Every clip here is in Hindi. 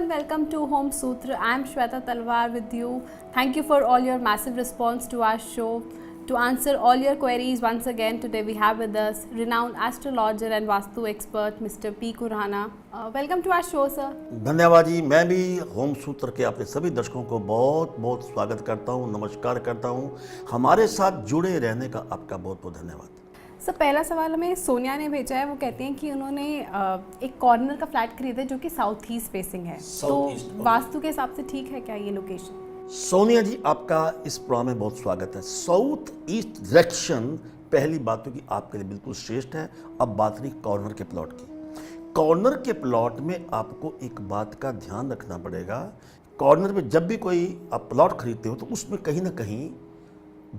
and welcome to Home Sutra. I am Shweta Talwar with you. Thank you for all your massive response to our show. To answer all your queries once again, today we have with us renowned astrologer and Vastu expert Mr. P. Kurhana. Welcome to our show, sir. धन्यवाद जी। मैं भी होम सूत्र के अपने सभी दर्शकों को बहुत बहुत स्वागत करता हूं, नमस्कार करता हूं। हमारे साथ जुड़े रहने का आपका बहुत बहुत धन्यवाद। सर, पहला सवाल हमें सोनिया ने भेजा है। वो कहते हैं कि उन्होंने एक कॉर्नर का फ्लैट खरीदा है जो कि साउथ ईस्ट फेसिंग है, तो वास्तु के हिसाब से ठीक है क्या ये लोकेशन? सोनिया जी, आपका इस प्रोग्राम में बहुत स्वागत है। साउथ ईस्ट डायरेक्शन पहली बात तो कि आपके लिए बिल्कुल श्रेष्ठ है। अब बात रही कॉर्नर के प्लॉट की। कॉर्नर के प्लॉट में आपको एक बात का ध्यान रखना पड़ेगा। कॉर्नर में जब भी कोई आप प्लॉट खरीदते हो तो उसमें कहीं ना कहीं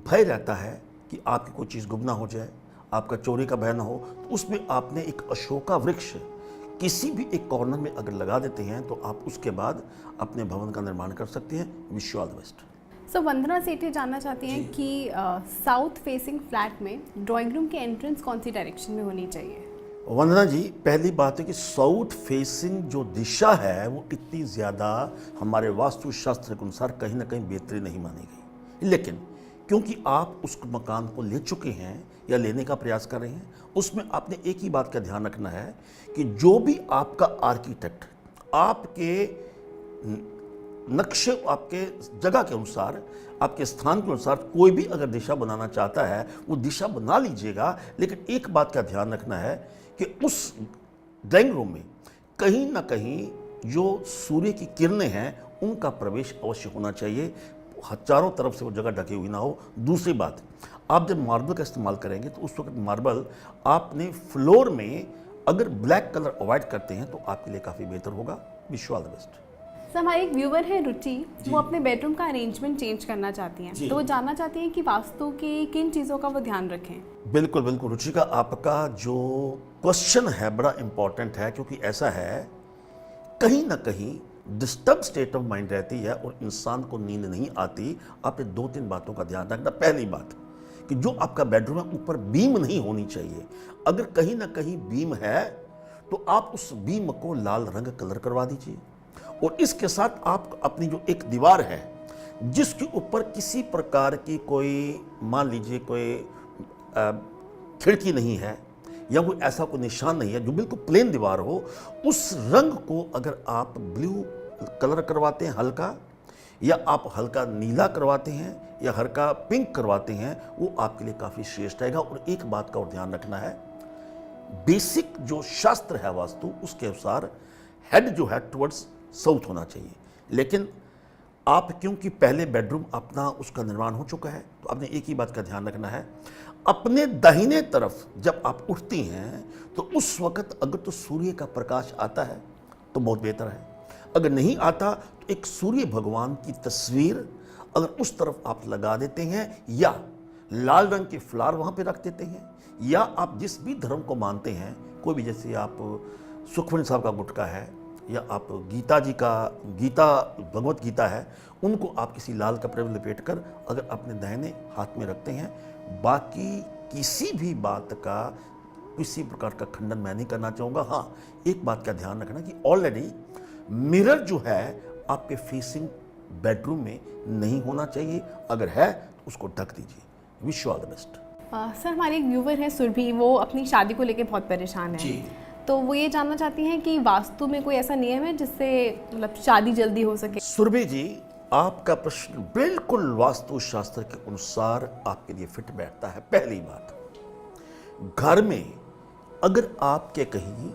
भय रहता है कि आपकी कोई चीज़ गुम ना हो जाए, आपका चोरी का भय ना हो। तो उसमें आपने एक अशोका वृक्ष किसी भी एक कॉर्नर में अगर लगा देते हैं तो आप उसके बाद अपने भवन का निर्माण कर सकते हैं। Wish you all the best. So Vandana Seth ये जानना चाहती हैं कि साउथ फेसिंग फ्लैट में ड्राइंग रूम की एंट्रेंस कौन सी डायरेक्शन में होनी चाहिए? वंदना जी, पहली बात है कि साउथ फेसिंग जो दिशा है वो इतनी ज़्यादा हमारे वास्तुशास्त्र के अनुसार कहीं ना कहीं बेहतरीन नहीं मानी गई, लेकिन क्योंकि आप उस मकान को ले चुके हैं या लेने का प्रयास कर रहे हैं, उसमें आपने एक ही बात का ध्यान रखना है कि जो भी आपका आर्किटेक्ट आपके नक्शे, आपके जगह के अनुसार, आपके स्थान के अनुसार कोई भी अगर दिशा बनाना चाहता है वो दिशा बना लीजिएगा। लेकिन एक बात का ध्यान रखना है कि उस ड्राइंग रूम में कहीं ना कहीं जो सूर्य की किरणें हैं उनका प्रवेश अवश्य होना चाहिए, चारों तरफ से वो जगह ढकी हुई ना हो। दूसरी बात, आप जब मार्बल का इस्तेमाल करेंगे तो उस वक्त मार्बल आपने फ्लोर में अगर ब्लैक कलर अवॉइड करते हैं तो आपके लिए काफ़ी बेहतर होगा। Wish you all the best. Sir, हमारे एक व्यूवर है रुचि, वो अपने बेडरूम का अरेंजमेंट चेंज करना चाहती हैं, तो वो जानना चाहती हैं कि वास्तु की किन चीज़ों का वो ध्यान रखें। बिल्कुल बिल्कुल रुचि का आपका जो क्वेश्चन है बड़ा इंपॉर्टेंट है, क्योंकि ऐसा है कहीं ना कहीं डिस्टर्ब स्टेट ऑफ माइंड रहती है और इंसान को नींद नहीं आती। आपने 2-3 बातों का ध्यान रखना। पहली बात कि जो आपका बेडरूम है ऊपर बीम नहीं होनी चाहिए। अगर कहीं ना कहीं बीम है तो आप उस बीम को लाल रंग कलर करवा दीजिए। और इसके साथ आप अपनी जो एक दीवार है जिसके ऊपर किसी प्रकार की कोई, मान लीजिए कोई खिड़की नहीं है या कोई ऐसा कोई निशान नहीं है, जो बिल्कुल प्लेन दीवार हो, उस रंग को अगर आप ब्लू कलर करवाते हैं हल्का, या आप हल्का नीला करवाते हैं या हल्का पिंक करवाते हैं, वो आपके लिए काफ़ी श्रेष्ठ रहेगा। और एक बात का और ध्यान रखना है, बेसिक जो शास्त्र है वास्तु उसके अनुसार हेड जो है टुवर्ड्स साउथ होना चाहिए। लेकिन आप क्योंकि पहले बेडरूम अपना उसका निर्माण हो चुका है तो आपने एक ही बात का ध्यान रखना है, अपने दाहिने तरफ जब आप उठती हैं तो उस वक्त अगर तो सूर्य का प्रकाश आता है तो बहुत बेहतर है। अगर नहीं आता तो एक सूर्य भगवान की तस्वीर अगर उस तरफ आप लगा देते हैं या लाल रंग के फ्लावर वहाँ पे रख देते हैं, या आप जिस भी धर्म को मानते हैं, कोई भी, जैसे आप सुखमणि साहब का गुटका है या आप गीता जी का भगवत गीता है, उनको आप किसी लाल कपड़े में लपेट कर अगर अपने दाहिने हाथ में रखते हैं, बाकी किसी भी बात का किसी प्रकार का खंडन मैं नहीं करना चाहूँगा। हाँ, एक बात का ध्यान रखना कि ऑलरेडी मिरर जो है आपके फेसिंग बेडरूम में नहीं होना चाहिए, अगर है तो उसको ढक दीजिए। Wish you all the best. Sir, हमारे एक व्यूवर है सुरभि, वो अपनी शादी को लेकर बहुत परेशान है, तो वो ये जानना चाहती हैं कि वास्तु में कोई ऐसा नियम है जिससे मतलब शादी जल्दी हो सके? सुरभि जी, आपका प्रश्न बिल्कुल वास्तु शास्त्र के अनुसार आपके लिए फिट बैठता है। पहली बात, घर में अगर आपके कहीं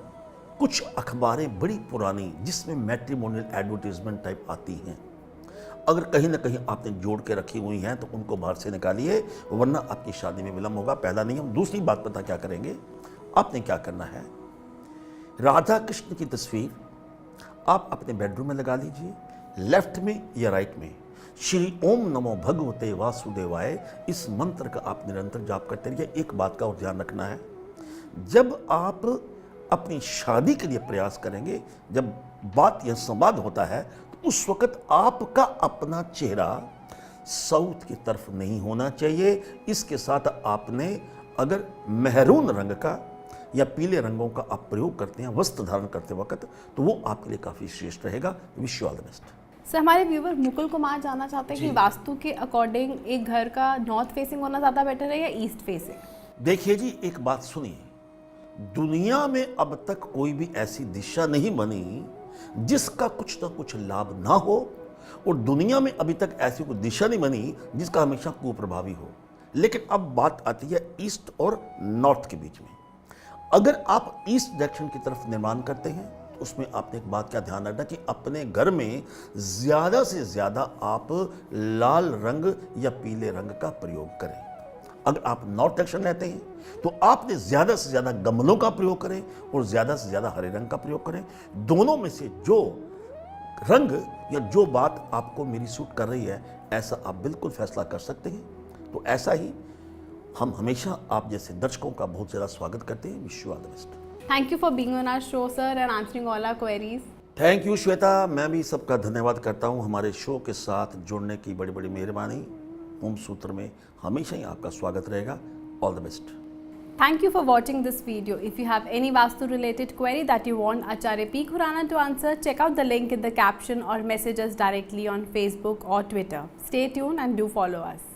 कुछ अखबारें बड़ी पुरानी जिसमें मैट्रिमोनियल एडवर्टीजमेंट टाइप आती हैं, अगर कहीं ना कहीं आपने जोड़ के रखी हुई हैं तो उनको बाहर से निकालिए, वरना आपकी शादी में विलंब होगा। पहला नियम। दूसरी बात पता क्या करेंगे, आपने क्या करना है, राधा कृष्ण की तस्वीर आप अपने बेडरूम में लगा लीजिए, लेफ्ट में या राइट में श्री ओम नमो भगवते वासुदेवाय, इस मंत्र का आप निरंतर जाप करते रहिए। एक बात का और ध्यान रखना है, जब आप अपनी शादी के लिए प्रयास करेंगे, जब बात या संवाद होता है, तो उस वक्त आपका अपना चेहरा साउथ की तरफ नहीं होना चाहिए। इसके साथ आपने अगर मेहरून रंग का या पीले रंगों का आप प्रयोग करते हैं वस्त्र धारण करते वक्त, तो वो आपके लिए काफ़ी श्रेष्ठ रहेगा। Wish you all the best. Sir, हमारे व्यूवर मुकुल कुमार जानना चाहते हैं कि वास्तु के अकॉर्डिंग एक घर का नॉर्थ फेसिंग होना ज़्यादा बेटर है या ईस्ट फेसिंग? देखिए जी, एक बात सुनिए, दुनिया में अब तक कोई भी ऐसी दिशा नहीं बनी जिसका कुछ ना कुछ लाभ ना हो, और दुनिया में अभी तक ऐसी कोई दिशा नहीं बनी जिसका हमेशा कुप्रभावी हो। लेकिन अब बात आती है ईस्ट और नॉर्थ के बीच में। अगर आप ईस्ट डायरेक्शन की तरफ निर्माण करते हैं तो उसमें आपने एक बात का ध्यान रखना कि अपने घर में ज़्यादा से ज़्यादा आप लाल रंग या पीले रंग का प्रयोग करें। अगर आप नॉर्थ डायरेक्शन रहते हैं तो आपने ज़्यादा से ज़्यादा गमलों का प्रयोग करें और ज़्यादा से ज़्यादा हरे रंग का प्रयोग करें। दोनों में से जो रंग या जो बात आपको मेरी सूट कर रही है, ऐसा आप बिल्कुल फैसला कर सकते हैं। तो ऐसा ही हम हमेशा आप जैसे दर्शकों का बहुत ज़्यादा स्वागत करते हैं। Wish you all the best. Thank you for being on our show, sir, and answering all our queries. Thank you Shweta, मैं भी सबका धन्यवाद करता हूँ हमारे शो के साथ जुड़ने की बड़ी बड़ी मेहरबानी। ओम सूत्र में हमेशा ही आपका स्वागत रहेगा। All the best. Thank you for watching this video. If you have any Vastu related query that you want Acharya P. Khurana to answer, check out the link in the caption or message us directly on Facebook or Twitter. Stay tuned and do follow us.